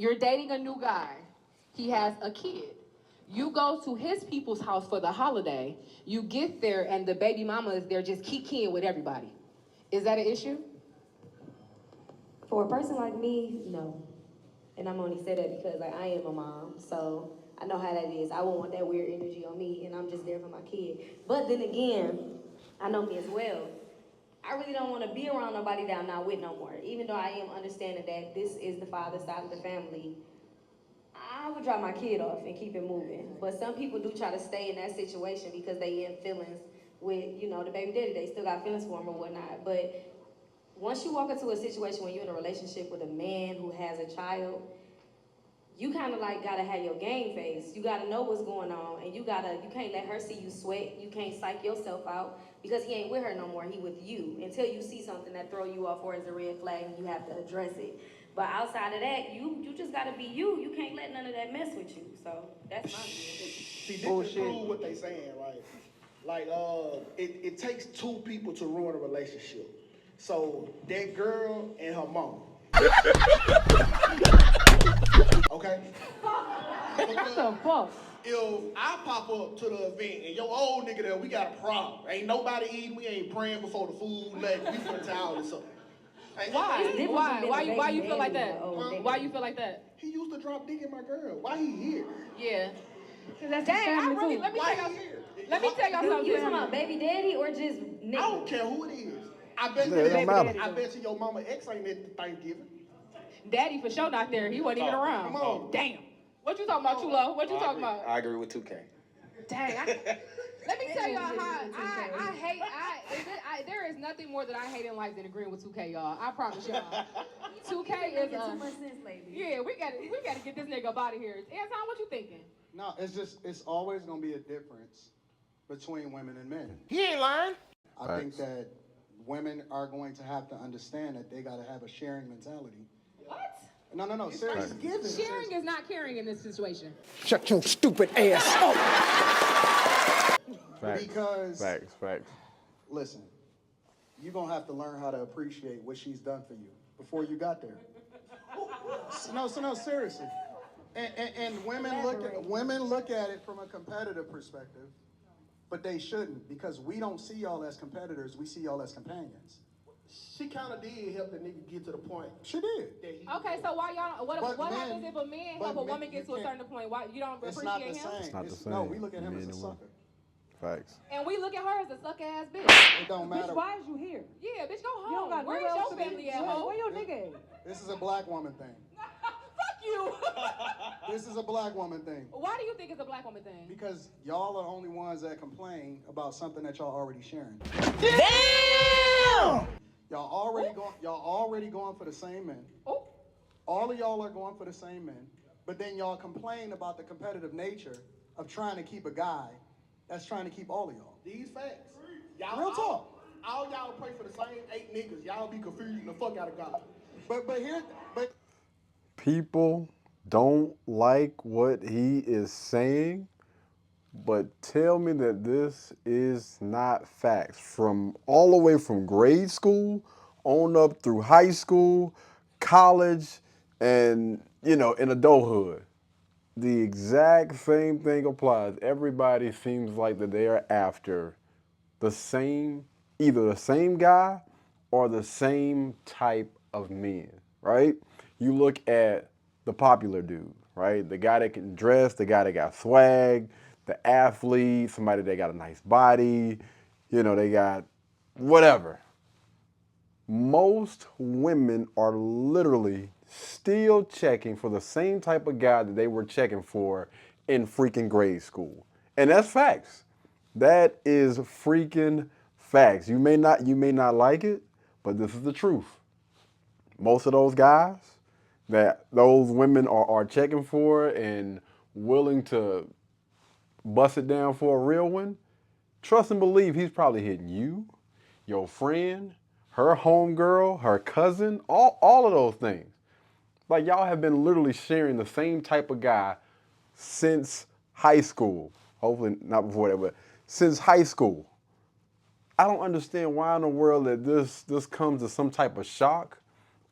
You're dating a new guy. He has a kid. You go to his people's house for the holiday. You get there and the baby mama is there just kikiing with everybody. Is that an issue? For a person like me, no. And I'm only say that because like I am a mom, so I know how that is. I won't want that weird energy on me, and I'm just there for my kid. But then again, I know me as well. I really don't want to be around nobody that I'm not with no more. Even though I am understanding that this is the father side of the family, I would drop my kid off and keep it moving. But some people do try to stay in that situation because they in feelings with, the baby daddy. They still got feelings for him or whatnot. But once you walk into a situation when you're in a relationship with a man who has a child, you kind of like gotta have your game face. You gotta know what's going on, and you can't let her see you sweat. You can't psych yourself out because he ain't with her no more. He with you until you see something that throw you off or is a red flag, and you have to address it. But outside of that, you just gotta be you. You can't let none of that mess with you. So that's my view. See, this is true what they saying, right? Like, it takes two people to ruin a relationship. So that girl and her mama. Okay? What the fuck? If I pop up to the event and your old nigga there, we got a problem. Ain't nobody eating, we ain't praying before the food left, we finna towel this up. Why? Why you feel like that? Why you feel like that? He used to drop dick in my girl. Why he here? Yeah. That's Dang, let me Why tell y'all. he here? Let me tell y'all something. You talking about baby daddy or just nigga? I don't care who it is. I bet you your mama ex ain't at Thanksgiving. Daddy for sure not there. He wasn't even around. Come on. Damn. What you talking about, Chulo? What you talking about? I agree with 2K. Dang. Let me tell y'all how I hate. There is nothing more that I hate in life than agreeing with 2K, y'all. I promise y'all. 2K is too much sense lately. Yeah, we gotta get this nigga up out of here. Anton, what you thinking? No, it's always gonna be a difference between women and men. He ain't lying. I think that women are going to have to understand that they gotta have a sharing mentality. What? No, seriously. Sharing is not caring in this situation. Shut your stupid ass up. Because Facts. listen, you're gonna have to learn how to appreciate what she's done for you before you got there. No, seriously. And women look at it from a competitive perspective, but they shouldn't, because we don't see y'all as competitors, we see y'all as companions. She kind of did help the nigga get to the point. She did. Okay, so why y'all? What happens if a man help a woman get to a can't- certain point? Why you don't It's appreciate not the him? same. It's not the same. No, we look at him Men as a and women. sucker. Facts. And we look at her as a suck ass bitch. It don't matter. Bitch, why is you here? Yeah, bitch, go You don't home. got Where's nowhere else your to be. family at home? Where your nigga at? This is a black woman thing. Fuck you. This is a black woman thing. Why do you think it's a black woman thing? Because y'all are the only ones that complain about something that y'all already sharing. Damn! Y'all already going for the same men. Oh. All of y'all are going for the same men, but then y'all complain about the competitive nature of trying to keep a guy that's trying to keep all of y'all. These facts. Y'all, Real talk. All y'all pray for the same 8 niggas. Y'all be confusing the fuck out of God. But People don't like what he is saying, but tell me that this is not facts. From all the way from grade school on up through high school, college, and in adulthood. The exact same thing applies. Everybody seems like that they are after either the same guy or the same type of men, right? You look at the popular dude, right? The guy that can dress, the guy that got swag, the athlete, somebody that got a nice body, they got whatever. Most women are literally still checking for the same type of guy that they were checking for in freaking grade school. And that's facts. That is freaking facts. You may not like it, but this is the truth. Most of those guys that those women are checking for and willing to bust it down for a real one, trust and believe he's probably hitting you, your friend, her homegirl, her cousin, all of those things. Like, y'all have been literally sharing the same type of guy since high school. Hopefully not before that, but since high school. I don't understand why in the world that this comes as some type of shock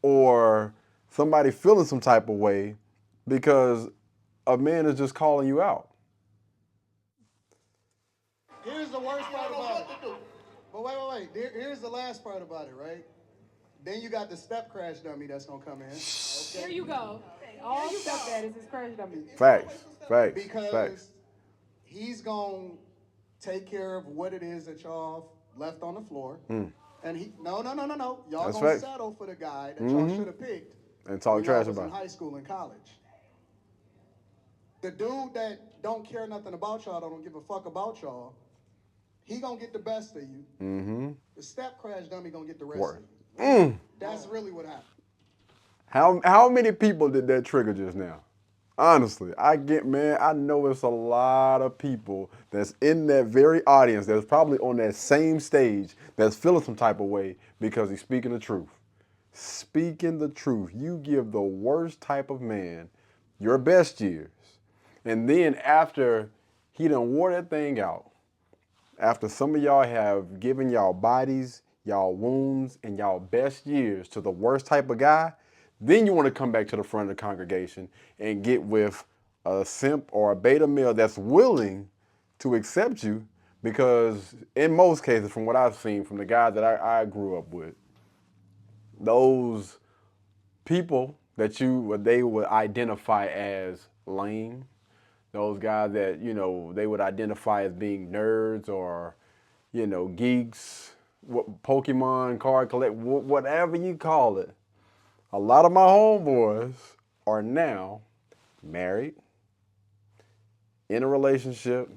or somebody feeling some type of way because a man is just calling you out. Here's the worst part about it. But wait. Here's the last part about it, right? Then you got the step crash dummy that's gonna come in. There you go. All stepdaddies is crash dummies. Facts. Because he's gonna take care of what it is that y'all left on the floor. And he no. Y'all That's gonna facts. settle for the guy that y'all should have picked. And talk when y'all trash was about in it. high school and college. The dude that don't care nothing about y'all, don't give a fuck about y'all, he gonna get the best of you. The step crash dummy gonna get the rest of you. That's really what happened. How many people did that trigger just now? Honestly, I know it's a lot of people that's in that very audience that's probably on that same stage that's feeling some type of way because he's speaking the truth. Speaking the truth. You give the worst type of man your best years. And then after he done wore that thing out, after some of y'all have given y'all bodies, y'all wounds, and y'all best years to the worst type of guy, then you want to come back to the front of the congregation and get with a simp or a beta male that's willing to accept you, because in most cases, from what I've seen from the guys that I grew up with, those people that they would identify as lame, those guys that, they would identify as being nerds or, geeks, Pokemon card collect, whatever you call it. A lot of my homeboys are now married, in a relationship,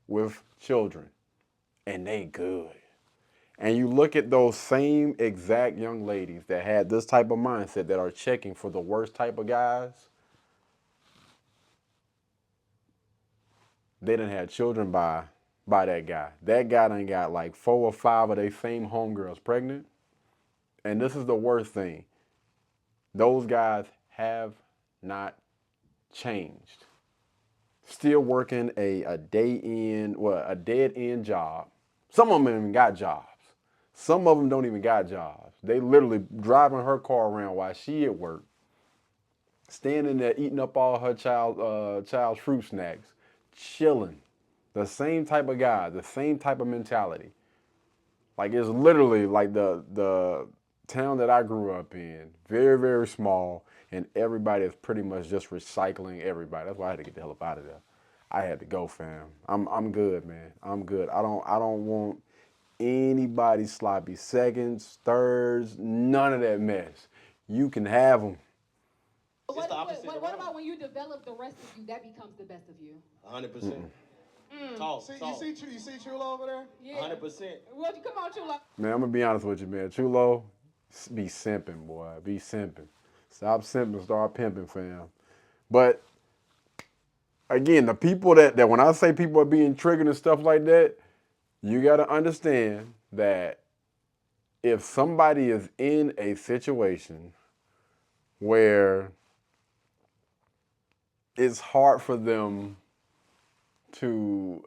with children, and they good. And you look at those same exact young ladies that had this type of mindset that are checking for the worst type of guys, they done had children by that guy. That guy done got like 4 or 5 of their same homegirls pregnant. And this is the worst thing. Those guys have not changed. Still working a dead end job. Some of them even got jobs. Some of them don't even got jobs. They literally driving her car around while she at work, standing there eating up all her child's fruit snacks, chilling. The same type of guy, the same type of mentality. Like, it's literally like the town that I grew up in, very, very small, and everybody is pretty much just recycling everybody. That's why I had to get the hell up out of there. I had to go, fam. I'm good, man. I'm good. I don't want anybody sloppy seconds, thirds, none of that mess. You can have them. What about when you develop the rest of you, that becomes the best of you? 100%. Talk. You see Chulo over there? Yeah. 100%. Well, come on, Chulo. Man, I'm gonna be honest with you, man. Chulo, be simping, boy. Be simping. Stop simping, start pimping, fam. But again, the people that when I say people are being triggered and stuff like that, you gotta understand that if somebody is in a situation where it's hard for them to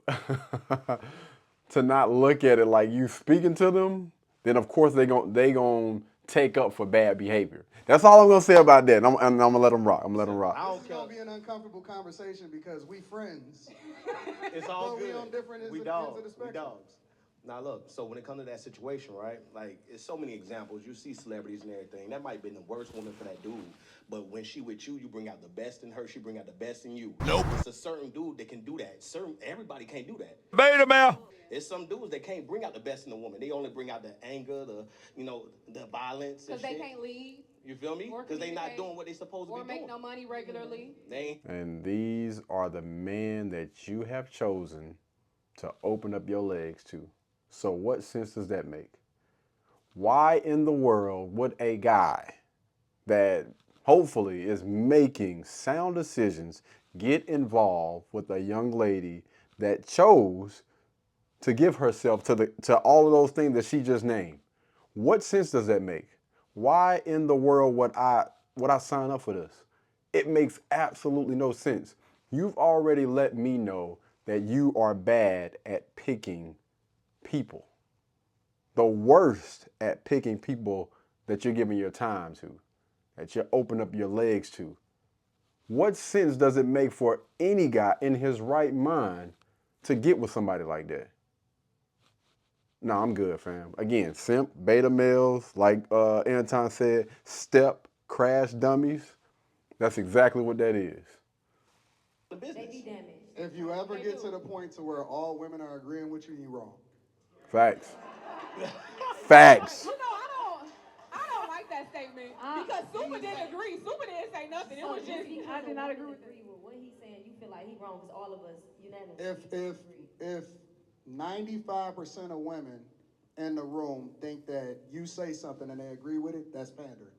to not look at it like you speaking to them, then of course they gon' take up for bad behavior. That's all I'm gonna say about that. I'm gonna let them rock. It's gonna be an uncomfortable conversation because we friends. It's all But good. we on different ends We of dogs. the spectrum. Now look, so when it comes to that situation, right? Like, it's so many examples. You see celebrities and everything. That might have been the worst woman for that dude. But when she with you, you bring out the best in her. She bring out the best in you. Nope. It's a certain dude that can do that. Everybody can't do that. Beta male. There's some dudes that can't bring out the best in a woman. They only bring out the anger, the violence. Because they can't lead. You feel me? Because they not doing what they supposed to be doing. Or make no money regularly. And these are the men that you have chosen to open up your legs to. So what sense does that make? Why in the world would a guy that hopefully is making sound decisions get involved with a young lady that chose to give herself to all of those things that she just named? What sense does that make? Why in the world would I sign up for this? It makes absolutely no sense. You've already let me know that you are bad at picking people. The worst at picking people that you're giving your time to, that you're opening up your legs to. What sense does it make for any guy in his right mind to get with somebody like that? No, I'm good, fam. Again, simp, beta males, like Anton said, step, crash dummies. That's exactly what that is. The They business. be damaged. If you ever get to the point to where all women are agreeing with you, you're wrong. Facts. Facts. You know, I don't like that statement because Super didn't agree. Super didn't say nothing. It was just I did not agree with that. What he's saying, you feel like he wrong because all of us unanimously If 95% of women in the room think that you say something and they agree with it, that's pandering.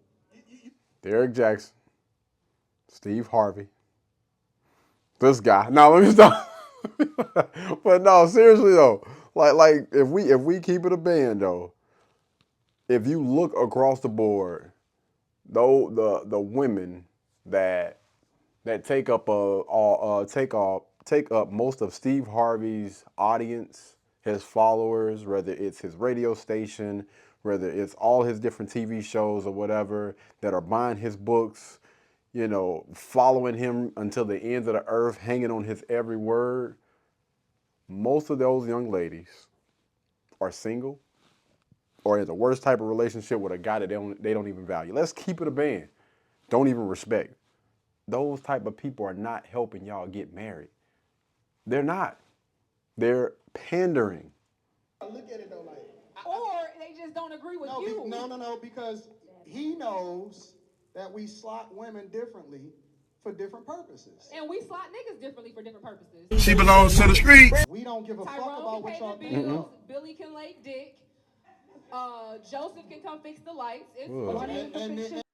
Derek Jackson, Steve Harvey, this guy. Now let me stop. But no, seriously though, like if we keep it a band though, if you look across the board, though the women that take up take up most of Steve Harvey's audience, his followers, whether it's his radio station, whether it's all his different TV shows or whatever, that are buying his books, you know, following him until the ends of the earth, hanging on his every word. Most of those young ladies are single or in the worst type of relationship with a guy that they don't even value. Let's keep it a band. Don't even respect. Those type of people are not helping y'all get married. They're not. They're pandering. I look at it though, like, Or they just don't agree with you. No, because he knows that we slot women differently for different purposes. And we slot niggas differently for different purposes. She belongs to the streets. We don't give a fuck Tyrone about can what pay y'all the think. bills. Billy can lay dick. Joseph can come fix the lights. It's what you need to fix shit.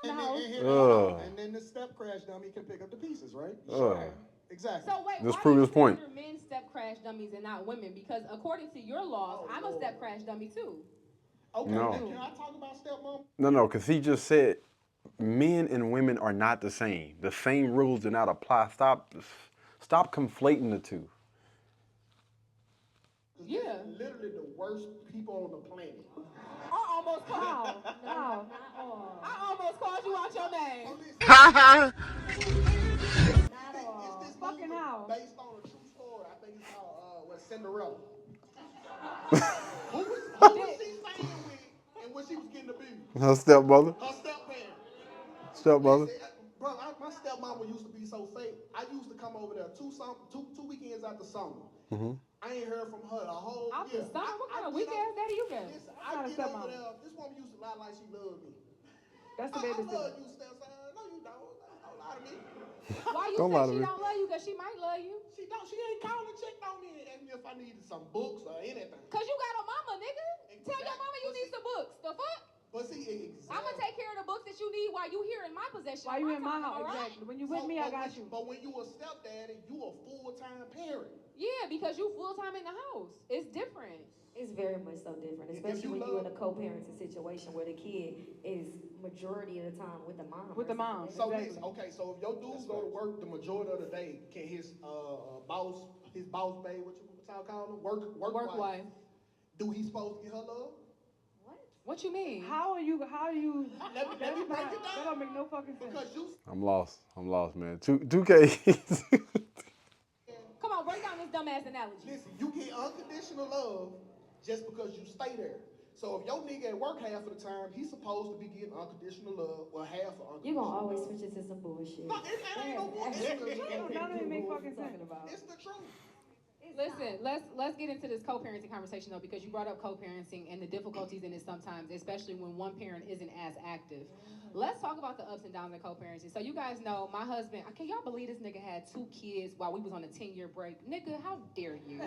And then the step crash dummy can pick up the pieces, right? Sure. Exactly. So wait, Just why prove do you his point. consider men step crash dummies and not women? Because according to your laws, I'm a step crash dummy too. okay, No. then can I talk about stepmom? No, because he just said men and women are not the same. The same rules do not apply. Stop conflating the two. Yeah. Literally the worst people on the planet. I almost called. No. I almost called you out your name. It's this Fucking movie how? based on a true story. I think it's called Cinderella. who was she staying with and when she was getting abused? Her stepmother. Her step-parent. Stepmother. Listen, bro, my stepmama used to be so fake. I used to come over there two weekends after summer. I ain't heard from her the whole After year. summer? What kind of weak ass daddy you got? Listen, What kind I of get over stepmom? there. This woman used to lie like she loved me. That's the I love babysitter. you, stepson. No, you don't. Don't lie to me. Why you Don't lie to say she me. don't love you? Because she might love you. She don't. She ain't calling and checked on me and asked me if I needed some books or anything. Because you got a mama, nigga. Tell your mama you need some books. The fuck? But see, exactly. I'm going to take care of the books that you need while you here in my possession. While you in my time, house, all right? exactly. When you with me, I got you. But when you a stepdaddy, you a full-time parent. Yeah, because you full-time in the house. It's different. It's very much so different, especially when you're in a co-parenting situation where the kid is majority of the time with the mom. With the mom. So Exactly. listen, okay, so if your dude go to work the majority of the day, can his boss babe, what y'all call him, work wife, do he supposed to get her love? What you mean? How are you? Let me break it down. That don't make no fucking sense. Because you I'm lost, man. 2K. Come on, break down this dumbass analogy. listen, you get unconditional love just because you stay there. So if your nigga at work half of the time, he's supposed to be getting unconditional love, or half of unconditional You're gonna always love. switch it to some bullshit. No, it ain't no bullshit. That don't even make fucking sense. It's the truth. Listen, let's get into this co-parenting conversation though, because you brought up co-parenting and the difficulties in it sometimes, especially when one parent isn't as active. Let's talk about the ups and downs of co-parenting. So you guys know my husband, can y'all believe this nigga had 2 kids while we was on a 10-year break? Nigga, how dare you?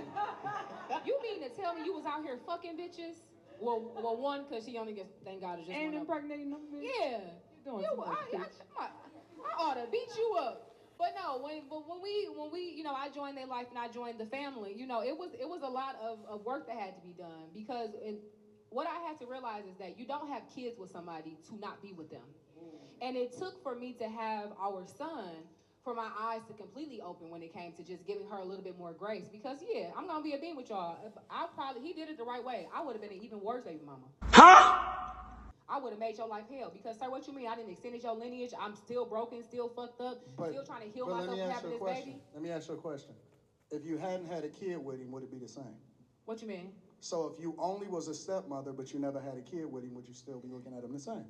You mean to tell me you was out here fucking bitches? Well, one, because she only gets, thank God, it's just And one of them. impregnating them. Bitch. Yeah. You're doing You, too much, I ought to beat you up. But no, when we you know, I joined their life and I joined the family, you know, it was a lot of work that had to be done, because what I had to realize is that you don't have kids with somebody to not be with them. And it took for me to have our son for my eyes to completely open when it came to just giving her a little bit more grace. Because yeah, I'm gonna be a bean with y'all. He did it the right way. I would have been an even worse baby mama. I would have made your life hell. Because sir, what you mean? I didn't extend your lineage. I'm still broken, still fucked up, still trying to heal but let myself me from ask having you a this question. baby. Let me ask you a question. If you hadn't had a kid with him, would it be the same? What you mean? So if you only was a stepmother, but you never had a kid with him, would you still be looking at him the same?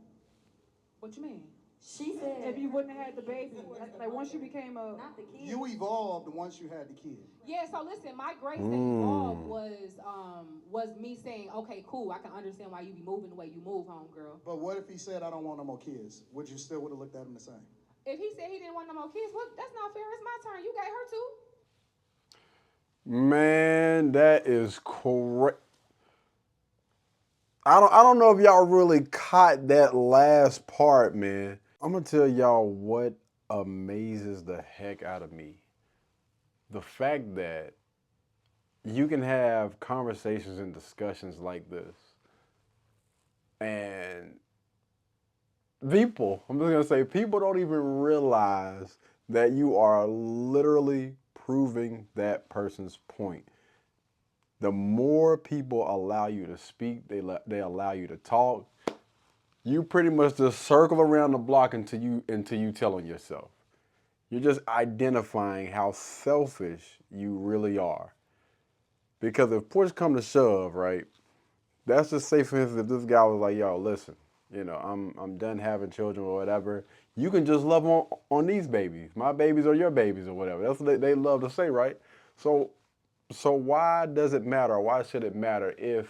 What you mean? She said If you wouldn't have had the baby, like once you became a, not the kid. You evolved once you had the kid. Yeah, so listen, my grace that evolved was me saying, okay, cool, I can understand why you be moving the way you move, homegirl. But what if he said, I don't want no more kids? Would you still would have looked at him the same? If he said he didn't want no more kids, well, that's not fair. It's my turn. You gave her two. Man, that is correct. I don't know if y'all really caught that last part, man. I'm gonna tell y'all what amazes the heck out of me. The fact that you can have conversations and discussions like this, and people, I'm just gonna say, people don't even realize that you are literally proving that person's point. The more people allow you to speak, they allow you to talk. You pretty much just circle around the block until you tell on yourself. You're just identifying how selfish you really are. Because if push come to shove, right? That's just say for instance if this guy was like, yo, listen, I'm done having children or whatever. You can just love on these babies. My babies are your babies or whatever. That's what they love to say, right? So why does it matter? Why should it matter if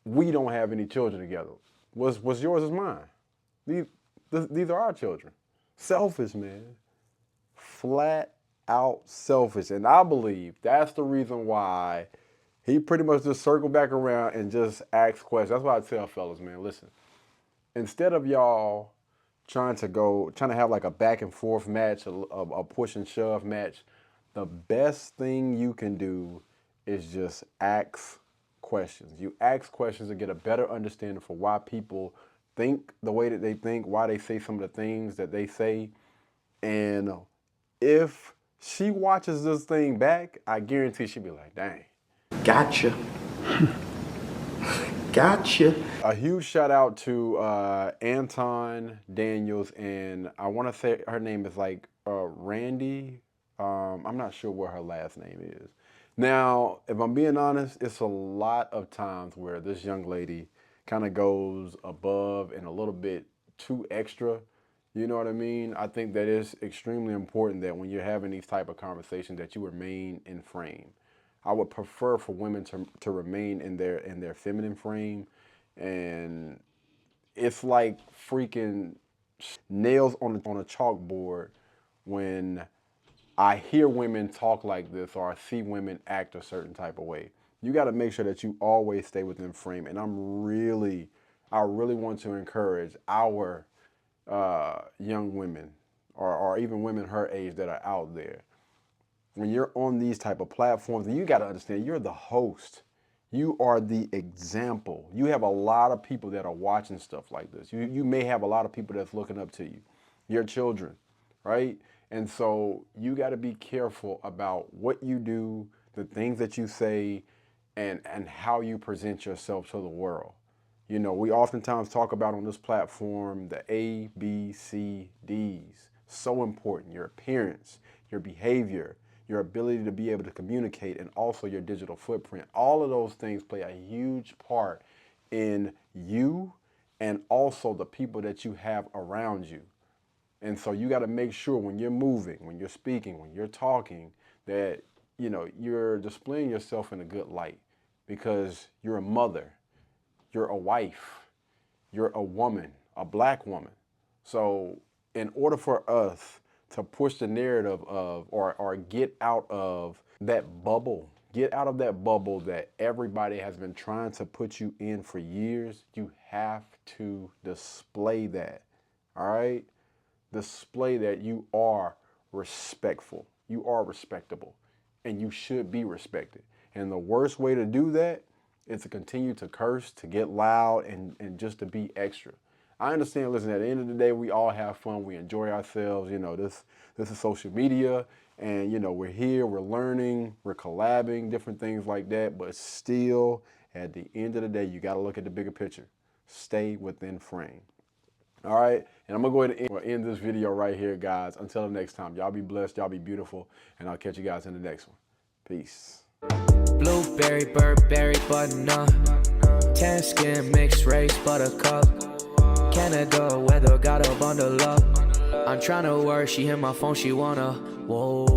we don't have any children together? What's yours is mine. These are our children. Selfish, man. Flat out selfish. And I believe that's the reason why he pretty much just circled back around and just asked questions. That's why I tell fellas, man, listen, instead of y'all trying to have like a back and forth match, a push and shove match, the best thing you can do is just ask questions. You ask questions to get a better understanding for why people think the way that they think, why they say some of the things that they say. And if she watches this thing back, I guarantee she'll be like, dang. Gotcha. Gotcha. A huge shout out to Anton Daniels, and I want to say her name is like Randy. I'm not sure what her last name is. Now, if I'm being honest, it's a lot of times where this young lady kind of goes above and a little bit too extra. You know what I mean? I think that it's extremely important that when you're having these type of conversations that you remain in frame. I would prefer for women to remain in their feminine frame, and it's like freaking nails on a chalkboard when I hear women talk like this or I see women act a certain type of way. You got to make sure that you always stay within frame, and I really want to encourage our young women or even women her age that are out there. When you're on these type of platforms, you got to understand you're the host. You are the example. You have a lot of people that are watching stuff like this. You may have a lot of people that's looking up to you, your children, right? And so you got to be careful about what you do, the things that you say, and how you present yourself to the world. You know, we oftentimes talk about on this platform the A, B, C, D's. So important. Your appearance, your behavior, your ability to be able to communicate, and also your digital footprint. All of those things play a huge part in you and also the people that you have around you. And so you got to make sure when you're moving, when you're speaking, when you're talking, that you're displaying yourself in a good light, because you're a mother, you're a wife, you're a woman, a black woman. So in order for us to push the narrative of or get out of that bubble, that everybody has been trying to put you in for years, you have to display that. All right? Display that you are respectful, you are respectable, and you should be respected. And the worst way to do that is to continue to curse, to get loud, and just to be extra. I understand, listen, at the end of the day, we all have fun. We enjoy ourselves. You know, this is social media. And, you know, we're here, we're learning, we're collabing, different things like that. But still, at the end of the day, you got to look at the bigger picture. Stay within frame. All right, and I'm going to go ahead and end this video right here, guys. Until the next time, y'all be blessed, y'all be beautiful, and I'll catch you guys in the next one. Peace. Blueberry, Burberry, button-up, tan skin, mixed race, buttercup, Canada weather, got a bundle up. I'm tryna work, she hit my phone, she wanna, whoa.